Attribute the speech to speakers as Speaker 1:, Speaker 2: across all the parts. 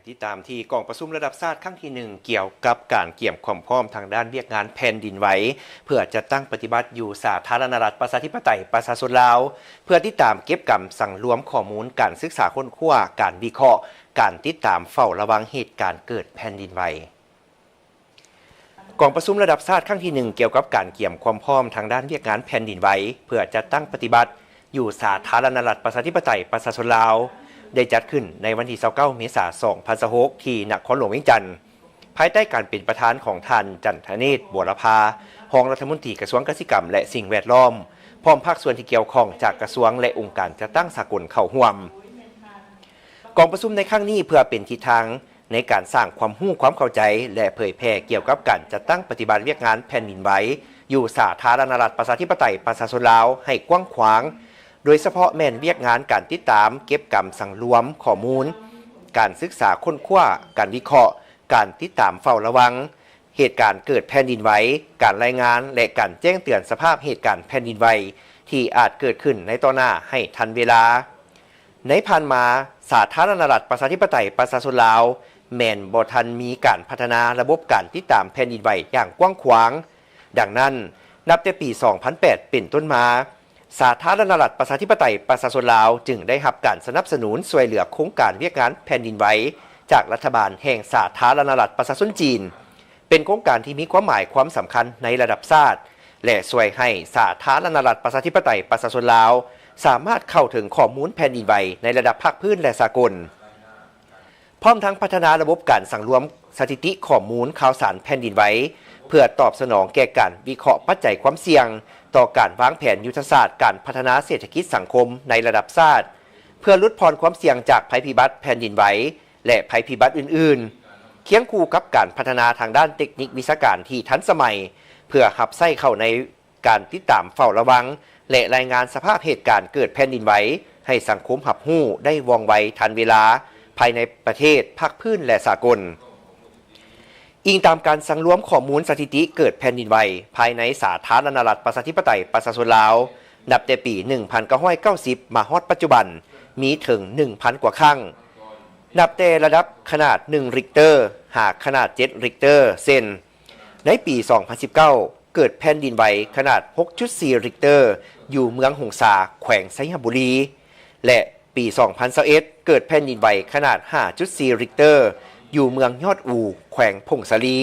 Speaker 1: ติดตามที่กองประชุมระดับชาติครั้งที่1เกี่ยวกับการเกี่ยมความพร้อมทางด้านเวียกงานแผ่นดินไหวเพื่อจะตั้งปฏิบัติอยู่สาธารณรัฐประชาธิปไตยประชาชนลาวเพื่อติดตามเก็บกำสั่งรวมข้อมูลการศึกษาค้นคว้าการวิเคราะห์การติดตามเฝ้าระวังเหตุการณ์เกิดแผ่นดินไหวกองประชุมระดับชาติครั้งที่1เกี่ยวกับการเกี่ยมความพร้อมทางด้านเวียกงานแผ่นดินไหวเพื่อจะตั้งปฏิบัติอยู่สาธารณรัฐประชาธิปไตยประชาชนลาวได้จัดขึ้นในวันที่29 เมษายน 2026 ที่นครหลวงเวียงจันทร์ภายใต้การเป็นประธานของท่านจันทเนศ บัวรพารองรัฐมนตรีกระทรวงเกษตรกรรมและสิ่งแวดล้อมพร้อมภาคส่วนที่เกี่ยวข้องจากกระทรวงและองค์การจัดตั้งสากลเข้าร่วมกองประชุมในครั้งนี้เพื่อเป็นทิศทางในการสร้างความรู้ความเข้าใจและเผยแพร่เกี่ยวกับการจัดตั้งปฏิบัติเวียกงานแผ่นดินไหวอยู่สาธารณรัฐประชาธิปไตยประชาชนลาวให้กว้างขวางโดยเฉพาะแม่นเวียกงานการติดตามเก็บกำสั่งรวมข้อมูลการศึกษาค้นคว้าการวิเคราะห์การติดตามเฝ้าระวังเหตุการณ์เกิดแผ่นดินไหวการรายงานและการแจ้งเตือนสภาพเหตุการณ์แผ่นดินไหวที่อาจเกิดขึ้นในต่อหน้าให้ทันเวลาในผ่านมาสาธารณรัฐประชาธิปไตยประชาชนลาวแม่นบ่ทันมีการพัฒนาระบบการติดตามแผ่นดินไหวอย่างกว้างขวางดังนั้นนับแต่ปี 2008 เป็นต้นมาสาธารณรัฐประชาธิปไตยประชาชนลาวจึงได้รับการสนับสนุนช่วยเหลือโครงการเวียกงานแผ่นดินไหวจากรัฐบาลแห่งสาธารณรัฐประชาชนจีนเป็นโครงการที่มีความหมายความสำคัญในระดับชาติและช่วยให้สาธารณรัฐประชาธิปไตยประชาชนลาวสามารถเข้าถึงข้อมูลแผ่นดินไหวในระดับภาคพื้นและสากลพร้อมทั้งพัฒนาระบบการสั่งรวมสถิติข้อมูลข่าวสารแผ่นดินไหวเพื่อตอบสนองแก่การวิเคราะห์ปัจจัยความเสี่ยงต่อการวางแผนยุทธศาสตร์การพัฒนาเศรษฐกิจสังคมในระดับชาติเพื่อลดพรความเสี่ยงจากภัยพิบัติแผ่นดินไหวและภัยพิบัติอื่นๆเคียงคู่กับการพัฒนาทางด้านเทคนิควิชาการที่ทันสมัยเพื่อหับไส้เข้าในการติดตามเฝ้าระวังและรายงานสภาพเหตุการณ์เกิดแผ่นดินไหวให้สังคมหับหู้ได้ว่องไวทันเวลาภายในประเทศภาคพื้นและสากลอิงตามการสั่งรวมข้อมูลสถิติเกิดแผ่นดินไหวภายในสาธารณรัฐประชาธิปไตยประชาชนลาวนับแต่ปี 1990 มาฮอดปัจจุบันมีถึง 1,000 กว่าครั้งนับแต่ระดับขนาด 1 ริกเตอร์หากขนาด 7 ริกเตอร์เซนในปี 2019 เกิดแผ่นดินไหวขนาด 6.4 ริกเตอร์อยู่เมืองหงสาแขวงไชยบุรีและปี 2021 เกิดแผ่นดินไหวขนาด 5.4 ริกเตอร์อยู่เมืองยอดอู่แขวงพงศาลี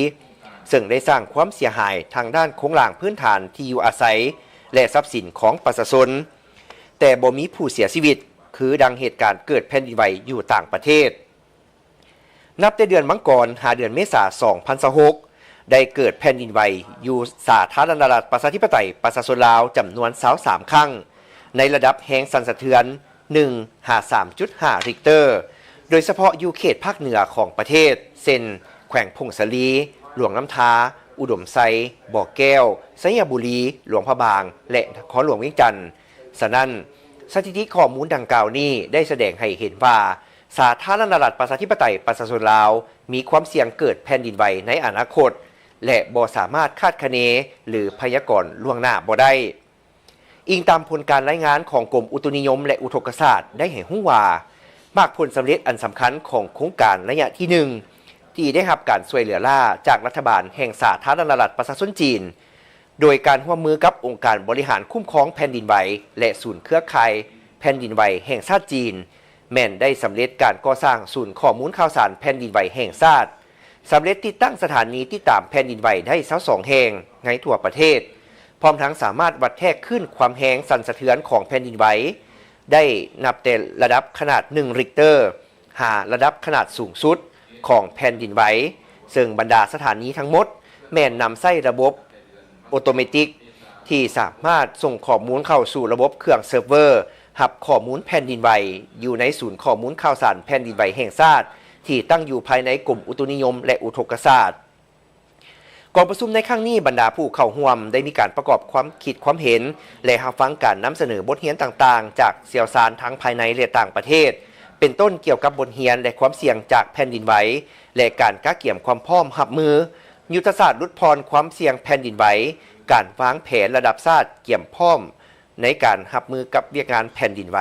Speaker 1: ซึ่งได้สร้างความเสียหายทางด้านโครงสร้างพื้นฐานที่อยู่อาศัยและทรัพย์สินของประชาชนแต่บ่มีผู้เสียชีวิตคือดังเหตุการณ์เกิดแผ่นดินไหวอยู่ต่างประเทศนับแต่เดือนมังกรหาเดือนเมษายน 2026 ได้เกิดแผ่นดินไหวอยู่สาธารณรัฐประชาธิปไตยประชาชนลาวจำนวน23ครั้งในระดับแรงสั่นสะเทือน 1.3.5 ริกเตอร์โดยเฉพาะอยู่เขตภาคเหนือของประเทศเช่นแขวงพงศาลีหลวงน้ำทาอุดมไซบ่อแก้วไชยบุรีหลวงพระบางและนครหลวงเวียงจันทร์ฉะนั้นสถิติข้อมูลดังกล่าวนี้ได้แสดงให้เห็นว่าสาธารณรัฐประชาธิปไตยประชาชนลาวมีความเสี่ยงเกิดแผ่นดินไหวในอนาคตและบ่สามารถคาดคะเนหรือพยากรณ์ล่วงหน้าบ่ได้อิงตามผลการรายงานของกรมอุตุนิยมและอุทกศาสตร์ได้ให้รู้ว่ามากผลสำเร็จอันสำคัญของโครงการระยะที่1ที่ได้รับการช่วยเหลือล่าจากรัฐบาลแห่งสาธารณรัฐประชาชนจีนโดยการร่วมมือกับองค์การบริหารคุ้มครองแผ่นดินไหวและศูนย์เครือข่ายแผ่นดินไหวแห่งชาติจีนแม่นได้สำเร็จการก่อสร้างศูนย์ข้อมูลข่าวสารแผ่นดินไหวแห่งชาติสำเร็จติดตั้งสถานีติดตามแผ่นดินไหวได้22แห่งในทั่วประเทศพร้อมทั้งสามารถวัดแทกขึ้นความแรงสั่นสะเทือนของแผ่นดินไหวได้นับแต่ระดับขนาด 1 ริกเตอร์หาระดับขนาดสูงสุดของแผ่นดินไหวซึ่งบรรดาสถานีทั้งหมดแม่นนำใช้ระบบออโตเมติกที่สามารถส่งข้อมูลเข้าสู่ระบบเครื่องเซิร์ฟเวอร์รับข้อมูลแผ่นดินไหวอยู่ในศูนย์ข้อมูลข่าวสารแผ่นดินไหวแห่งชาติที่ตั้งอยู่ภายในกรมอุตุนิยมและอุทกศาสตร์กองประชุมในครั้งนี้บรรดาผู้เข้าร่วมได้มีการประกอบความคิดความเห็นและรับฟังการนำเสนอบทเรียนต่างๆจากเสี่ยวซานทั้งภายในและต่างประเทศเป็นต้นเกี่ยวกับบทเรียนและความเสี่ยงจากแผ่นดินไหวและการกะเกี่ยมความพร้อมรับมือยุทธศาสตร์ลดพรความเสี่ยงแผ่นดินไหวการวางแผนระดับชาติเกี่ยมพร้อมในการรับมือกับเวียกงานแผ่นดินไหว